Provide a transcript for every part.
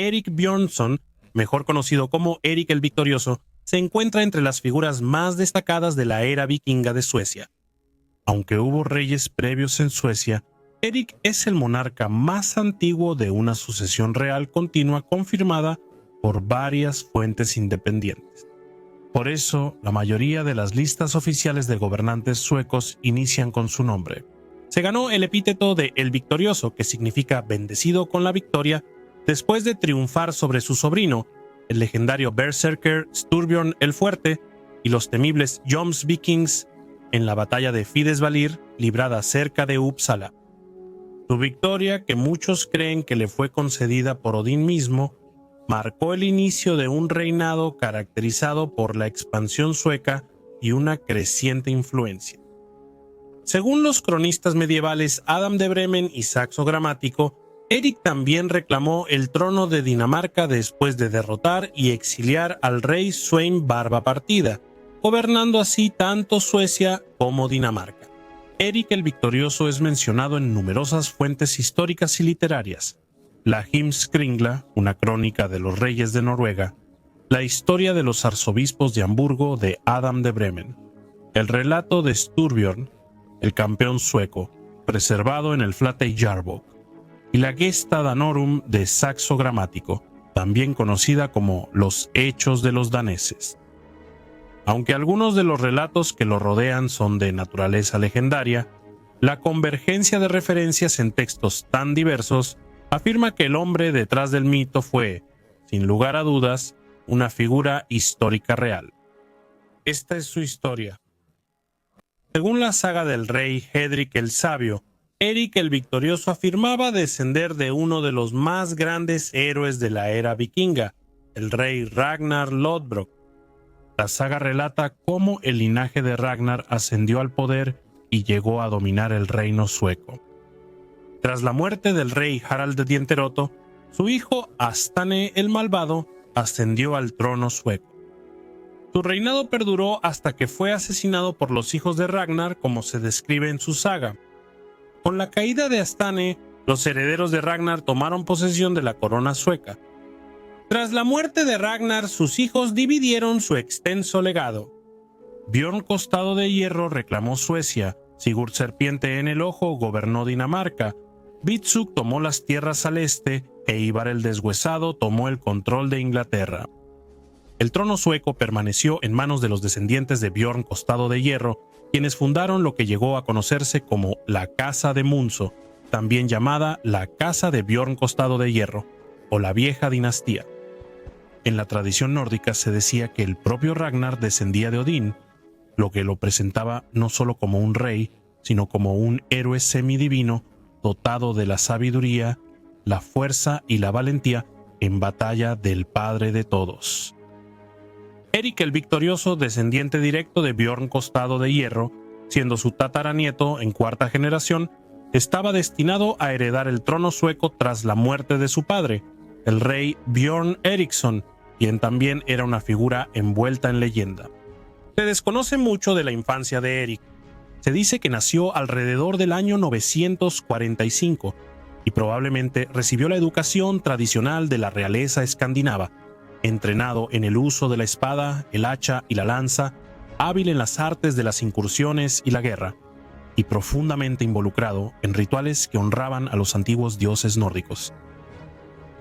Erik Björnsson, mejor conocido como Erik el Victorioso, se encuentra entre las figuras más destacadas de la era vikinga de Suecia. Aunque hubo reyes previos en Suecia, Erik es el monarca más antiguo de una sucesión real continua confirmada por varias fuentes independientes. Por eso, la mayoría de las listas oficiales de gobernantes suecos inician con su nombre. Se ganó el epíteto de El Victorioso, que significa bendecido con la victoria, después de triunfar sobre su sobrino, el legendario berserker Styrbjörn el Fuerte, y los temibles Jomsvikings en la batalla de Fidesvalir, librada cerca de Uppsala. Su victoria, que muchos creen que le fue concedida por Odín mismo, marcó el inicio de un reinado caracterizado por la expansión sueca y una creciente influencia. Según los cronistas medievales Adam de Bremen y Saxo Gramático, Erik también reclamó el trono de Dinamarca después de derrotar y exiliar al rey Svein Barba Partida, gobernando así tanto Suecia como Dinamarca. Erik el Victorioso es mencionado en numerosas fuentes históricas y literarias: la Heimskringla, una crónica de los reyes de Noruega, la historia de los arzobispos de Hamburgo de Adam de Bremen, el relato de Styrbjörn, el campeón sueco, preservado en el Flateyjarbók, y la Gesta Danorum de Saxo Gramático, también conocida como los Hechos de los Daneses. Aunque algunos de los relatos que lo rodean son de naturaleza legendaria, la convergencia de referencias en textos tan diversos afirma que el hombre detrás del mito fue, sin lugar a dudas, una figura histórica real. Esta es su historia. Según la saga del rey Hedrick el Sabio, Erik el Victorioso afirmaba descender de uno de los más grandes héroes de la era vikinga, el rey Ragnar Lodbrok. La saga relata cómo el linaje de Ragnar ascendió al poder y llegó a dominar el reino sueco. Tras la muerte del rey Harald de Dienteroto, su hijo Astane el Malvado ascendió al trono sueco. Su reinado perduró hasta que fue asesinado por los hijos de Ragnar, como se describe en su saga. Con la caída de Astane, los herederos de Ragnar tomaron posesión de la corona sueca. Tras la muerte de Ragnar, sus hijos dividieron su extenso legado. Björn Costado de Hierro reclamó Suecia, Sigurd Serpiente en el Ojo gobernó Dinamarca, Bitsug tomó las tierras al este e Ivar el Deshuesado tomó el control de Inglaterra. El trono sueco permaneció en manos de los descendientes de Björn Costado de Hierro, quienes fundaron lo que llegó a conocerse como la Casa de Munzo, también llamada la Casa de Björn Costado de Hierro, o la Vieja Dinastía. En la tradición nórdica se decía que el propio Ragnar descendía de Odín, lo que lo presentaba no solo como un rey, sino como un héroe semidivino dotado de la sabiduría, la fuerza y la valentía en batalla del padre de todos. Erik el Victorioso, descendiente directo de Björn Costado de Hierro, siendo su tataranieto en cuarta generación, estaba destinado a heredar el trono sueco tras la muerte de su padre, el rey Björn Eriksson, quien también era una figura envuelta en leyenda. Se desconoce mucho de la infancia de Erik. Se dice que nació alrededor del año 945 y probablemente recibió la educación tradicional de la realeza escandinava, entrenado en el uso de la espada, el hacha y la lanza, hábil en las artes de las incursiones y la guerra, y profundamente involucrado en rituales que honraban a los antiguos dioses nórdicos.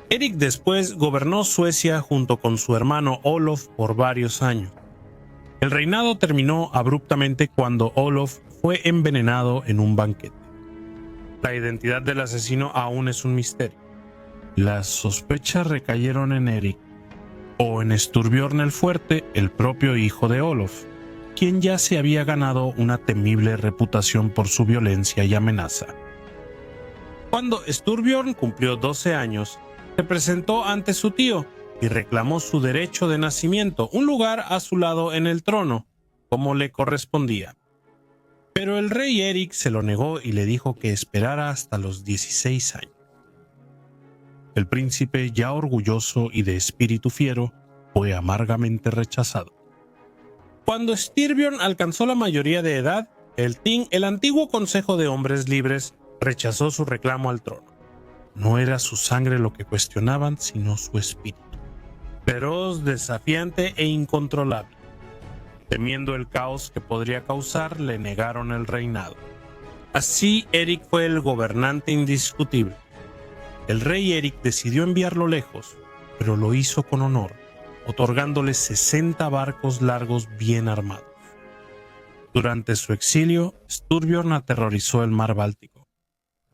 Erik después gobernó Suecia junto con su hermano Olof por varios años. El reinado terminó abruptamente cuando Olof fue envenenado en un banquete. La identidad del asesino aún es un misterio. Las sospechas recayeron en Erik, o en Styrbjörn el Fuerte, el propio hijo de Olof, quien ya se había ganado una temible reputación por su violencia y amenaza. Cuando Styrbjörn cumplió 12 años, se presentó ante su tío y reclamó su derecho de nacimiento, un lugar a su lado en el trono, como le correspondía. Pero el rey Erik se lo negó y le dijo que esperara hasta los 16 años. El príncipe, ya orgulloso y de espíritu fiero, fue amargamente rechazado. Cuando Styrbjörn alcanzó la mayoría de edad, el antiguo Consejo de Hombres Libres, rechazó su reclamo al trono. No era su sangre lo que cuestionaban, sino su espíritu. Feroz, desafiante e incontrolable. Temiendo el caos que podría causar, le negaron el reinado. Así, Eric fue el gobernante indiscutible. El rey Eric decidió enviarlo lejos, pero lo hizo con honor, otorgándole 60 barcos largos bien armados. Durante su exilio, Styrbjörn aterrorizó el mar Báltico.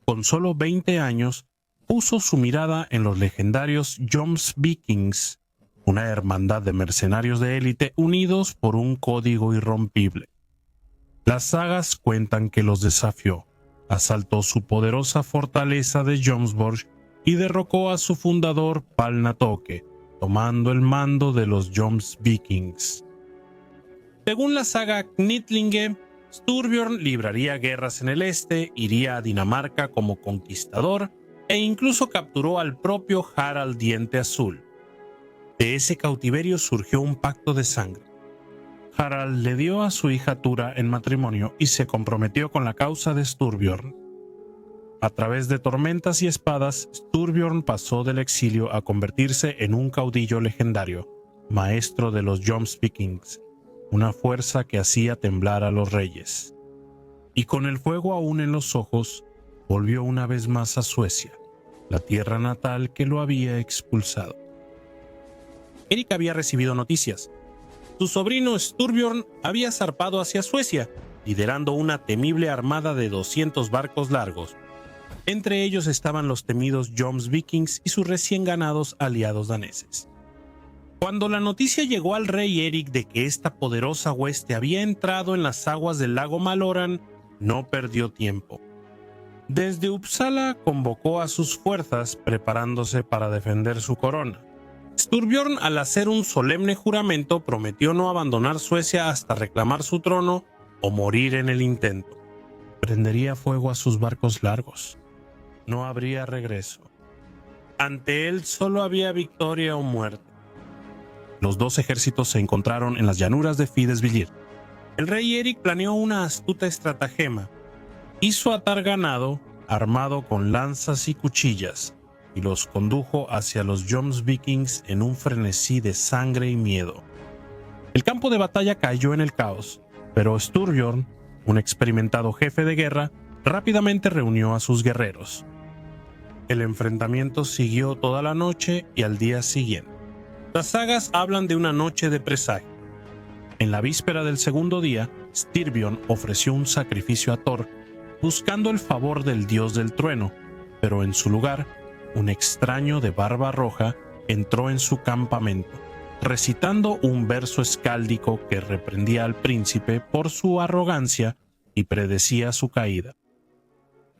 Con solo 20 años, puso su mirada en los legendarios Jomsvikings, una hermandad de mercenarios de élite unidos por un código irrompible. Las sagas cuentan que los desafió, asaltó su poderosa fortaleza de Jomsborg y derrocó a su fundador Palnatoke, tomando el mando de los Jomsvikings. Según la saga Knytlinge, Styrbjörn libraría guerras en el este, iría a Dinamarca como conquistador e incluso capturó al propio Harald Diente Azul. De ese cautiverio surgió un pacto de sangre. Harald le dio a su hija Tura en matrimonio y se comprometió con la causa de Styrbjörn. A través de tormentas y espadas, Styrbjörn pasó del exilio a convertirse en un caudillo legendario, maestro de los Jomsvikings, una fuerza que hacía temblar a los reyes. Y con el fuego aún en los ojos, volvió una vez más a Suecia, la tierra natal que lo había expulsado. Eric había recibido noticias. Su sobrino Styrbjörn había zarpado hacia Suecia, liderando una temible armada de 200 barcos largos. Entre ellos estaban los temidos Jomsvikings y sus recién ganados aliados daneses. Cuando la noticia llegó al rey Eric de que esta poderosa hueste había entrado en las aguas del lago Maloran, no perdió tiempo. Desde Uppsala convocó a sus fuerzas preparándose para defender su corona. Styrbjörn, al hacer un solemne juramento, prometió no abandonar Suecia hasta reclamar su trono o morir en el intento. Prendería fuego a sus barcos largos. No habría regreso. Ante él solo había victoria o muerte. Los dos ejércitos se encontraron en las llanuras de Fidesvilir. El rey Eric planeó una astuta estratagema. Hizo atar ganado armado con lanzas y cuchillas y los condujo hacia los Jomsvikings en un frenesí de sangre y miedo. El campo de batalla cayó en el caos, pero Styrbjörn, un experimentado jefe de guerra, rápidamente reunió a sus guerreros. El enfrentamiento siguió toda la noche y al día siguiente. Las sagas hablan de una noche de presagio. En la víspera del segundo día, Styrbjörn ofreció un sacrificio a Thor, buscando el favor del dios del trueno, pero en su lugar, un extraño de barba roja entró en su campamento, recitando un verso escáldico que reprendía al príncipe por su arrogancia y predecía su caída.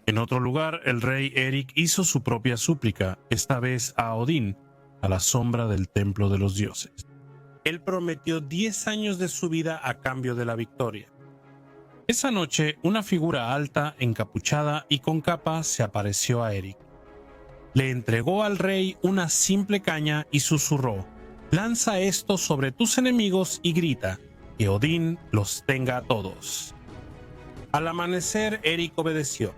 En otro lugar, el rey Eric hizo su propia súplica, esta vez a Odín, a la sombra del templo de los dioses. Él prometió 10 años de su vida a cambio de la victoria. Esa noche, una figura alta, encapuchada y con capa se apareció a Eric. Le entregó al rey una simple caña y susurró: «Lanza esto sobre tus enemigos y grita, que Odín los tenga a todos». Al amanecer, Eric obedeció.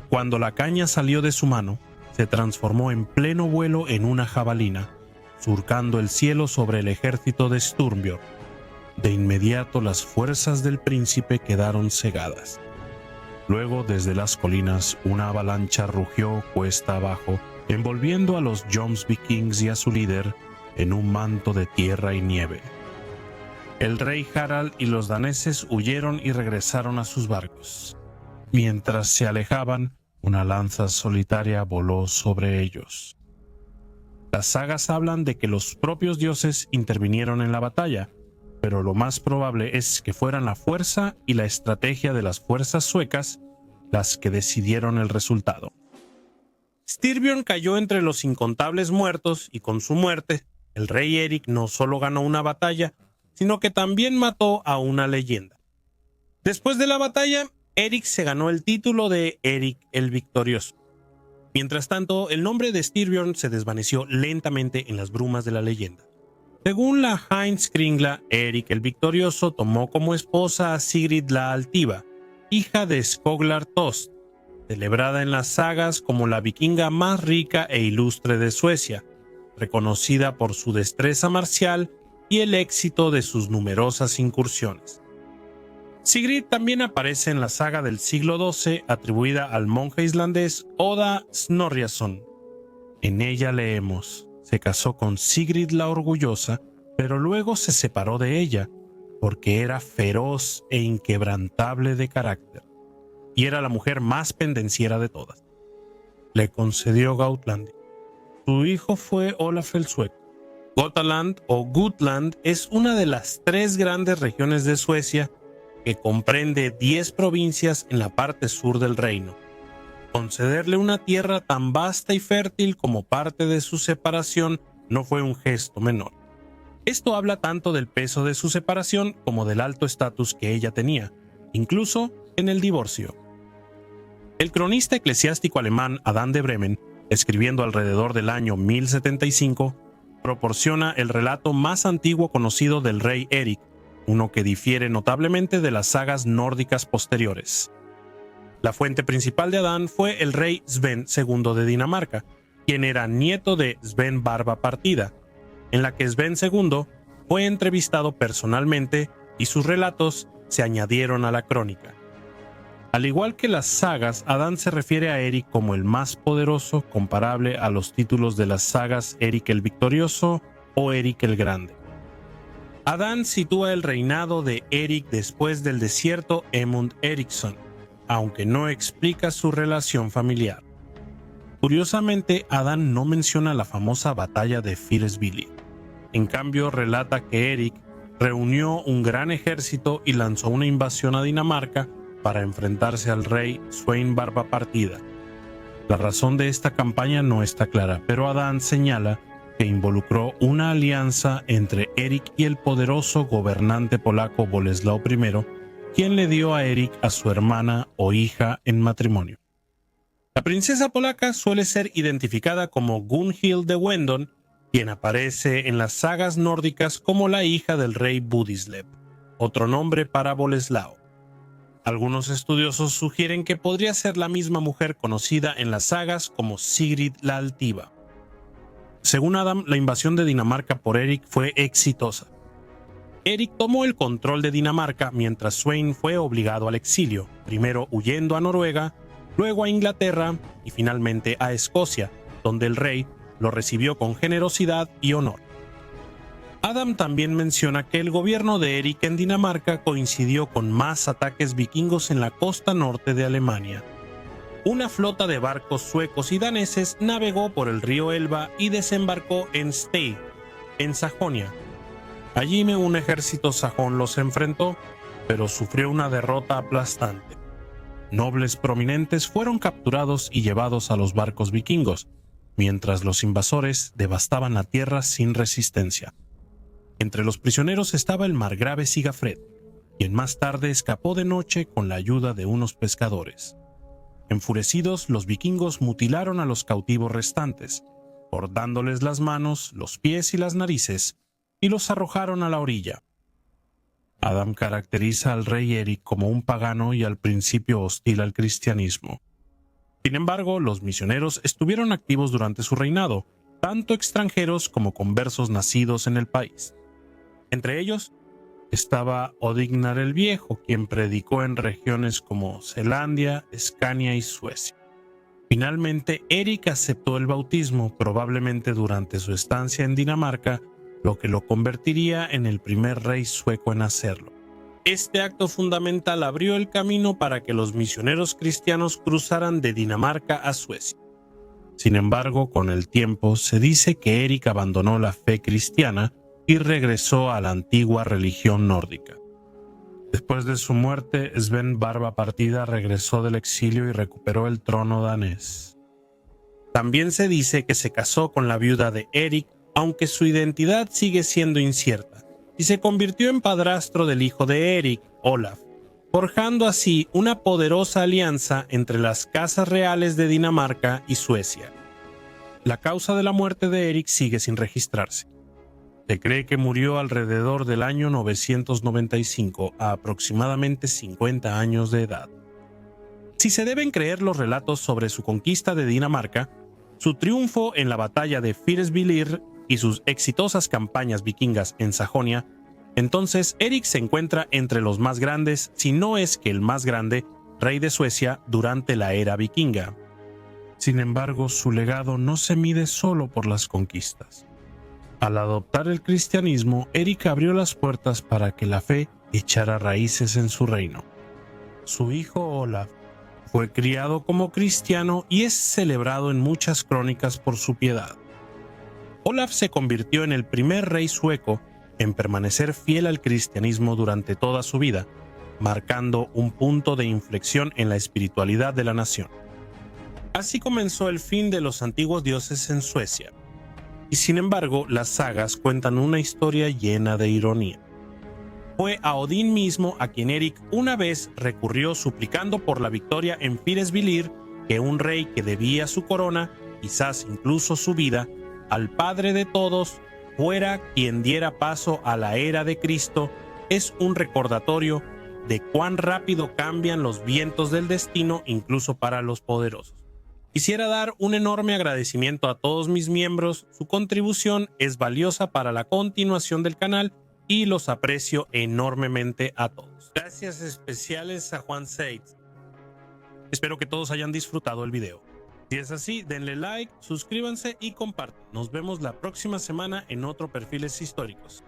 Cuando la caña salió de su mano, se transformó en pleno vuelo en una jabalina, surcando el cielo sobre el ejército de Styrbjörn. De inmediato las fuerzas del príncipe quedaron cegadas. Luego, desde las colinas, una avalancha rugió cuesta abajo, envolviendo a los Jomsvikings y a su líder en un manto de tierra y nieve. El rey Harald y los daneses huyeron y regresaron a sus barcos. Mientras se alejaban, una lanza solitaria voló sobre ellos. Las sagas hablan de que los propios dioses intervinieron en la batalla, pero lo más probable es que fueran la fuerza y la estrategia de las fuerzas suecas las que decidieron el resultado. Styrbjörn cayó entre los incontables muertos y con su muerte, el rey Eric no solo ganó una batalla, sino que también mató a una leyenda. Después de la batalla, Eric se ganó el título de Eric el Victorioso. Mientras tanto, el nombre de Styrbjörn se desvaneció lentamente en las brumas de la leyenda. Según la Heimskringla, Eric el Victorioso tomó como esposa a Sigrid la Altiva, hija de Skoglar Tost. celebrada en las sagas como la vikinga más rica e ilustre de Suecia, reconocida por su destreza marcial y el éxito de sus numerosas incursiones. Sigrid también aparece en la saga del siglo XII atribuida al monje islandés Oda Snorriason. En ella leemos: se casó con Sigrid la Orgullosa, pero luego se separó de ella, porque era feroz e inquebrantable de carácter, y era la mujer más pendenciera de todas. Le concedió Gautlandia. Su hijo fue Olaf el Sueco. Götaland o Gutland es una de las 3 grandes regiones de Suecia que comprende 10 provincias en la parte sur del reino. Concederle una tierra tan vasta y fértil como parte de su separación no fue un gesto menor. Esto habla tanto del peso de su separación como del alto estatus que ella tenía, incluso en el divorcio. El cronista eclesiástico alemán Adán de Bremen, escribiendo alrededor del año 1075, proporciona el relato más antiguo conocido del rey Eric, uno que difiere notablemente de las sagas nórdicas posteriores. La fuente principal de Adán fue el rey Sven II de Dinamarca, quien era nieto de Sven Barba Partida, en la que Sven II fue entrevistado personalmente y sus relatos se añadieron a la crónica. Al igual que las sagas, Adán se refiere a Eric como el más poderoso, comparable a los títulos de las sagas Eric el Victorioso o Eric el Grande. Adán sitúa el reinado de Eric después del desierto Emund Eriksson, aunque no explica su relación familiar. Curiosamente, Adán no menciona la famosa batalla de Fyrisbilli. En cambio, relata que Eric reunió un gran ejército y lanzó una invasión a Dinamarca para enfrentarse al rey Sweyn Barba Partida. La razón de esta campaña no está clara, pero Adán señala que involucró una alianza entre Eric y el poderoso gobernante polaco Boleslao I, quien le dio a Eric a su hermana o hija en matrimonio. La princesa polaca suele ser identificada como Gunhild de Wendon, quien aparece en las sagas nórdicas como la hija del rey Budislev, otro nombre para Boleslao. Algunos estudiosos sugieren que podría ser la misma mujer conocida en las sagas como Sigrid la Altiva. Según Adam, la invasión de Dinamarca por Eric fue exitosa. Eric tomó el control de Dinamarca mientras Sweyn fue obligado al exilio, primero huyendo a Noruega, luego a Inglaterra y finalmente a Escocia, donde el rey lo recibió con generosidad y honor. Adam también menciona que el gobierno de Eric en Dinamarca coincidió con más ataques vikingos en la costa norte de Alemania. Una flota de barcos suecos y daneses navegó por el río Elba y desembarcó en Stey, en Sajonia. Allí un ejército sajón los enfrentó, pero sufrió una derrota aplastante. Nobles prominentes fueron capturados y llevados a los barcos vikingos, mientras los invasores devastaban la tierra sin resistencia. Entre los prisioneros estaba el margrave Sigafred, quien más tarde escapó de noche con la ayuda de unos pescadores. Enfurecidos, los vikingos mutilaron a los cautivos restantes, cortándoles las manos, los pies y las narices, y los arrojaron a la orilla. Adam caracteriza al rey Eric como un pagano y al principio hostil al cristianismo. Sin embargo, los misioneros estuvieron activos durante su reinado, tanto extranjeros como conversos nacidos en el país. Entre ellos estaba Odignar el Viejo, quien predicó en regiones como Selandia, Escania y Suecia. Finalmente, Eric aceptó el bautismo, probablemente durante su estancia en Dinamarca, lo que lo convertiría en el primer rey sueco en hacerlo. Este acto fundamental abrió el camino para que los misioneros cristianos cruzaran de Dinamarca a Suecia. Sin embargo, con el tiempo se dice que Eric abandonó la fe cristiana y regresó a la antigua religión nórdica. Después de su muerte, Sven Barba Partida regresó del exilio y recuperó el trono danés. También se dice que se casó con la viuda de Eric, aunque su identidad sigue siendo incierta, y se convirtió en padrastro del hijo de Eric, Olaf, forjando así una poderosa alianza entre las casas reales de Dinamarca y Suecia. La causa de la muerte de Eric sigue sin registrarse. Se cree que murió alrededor del año 995, a aproximadamente 50 años de edad. Si se deben creer los relatos sobre su conquista de Dinamarca, su triunfo en la batalla de Fyrisbilir y sus exitosas campañas vikingas en Sajonia, entonces Erik se encuentra entre los más grandes, si no es que el más grande, rey de Suecia durante la era vikinga. Sin embargo, su legado no se mide solo por las conquistas. Al adoptar el cristianismo, Erik abrió las puertas para que la fe echara raíces en su reino. Su hijo Olaf fue criado como cristiano y es celebrado en muchas crónicas por su piedad. Olaf se convirtió en el primer rey sueco en permanecer fiel al cristianismo durante toda su vida, marcando un punto de inflexión en la espiritualidad de la nación. Así comenzó el fin de los antiguos dioses en Suecia. Y sin embargo, las sagas cuentan una historia llena de ironía. Fue a Odín mismo a quien Erik una vez recurrió suplicando por la victoria en Fyrisbilir que un rey que debía su corona, quizás incluso su vida, al Padre de todos, fuera quien diera paso a la era de Cristo. Es un recordatorio de cuán rápido cambian los vientos del destino incluso para los poderosos. Quisiera dar un enorme agradecimiento a todos mis miembros, su contribución es valiosa para la continuación del canal y los aprecio enormemente a todos. Gracias especiales a Juan Seitz. Espero que todos hayan disfrutado el video. Si es así, denle like, suscríbanse y compartan. Nos vemos la próxima semana en otro Perfiles Históricos.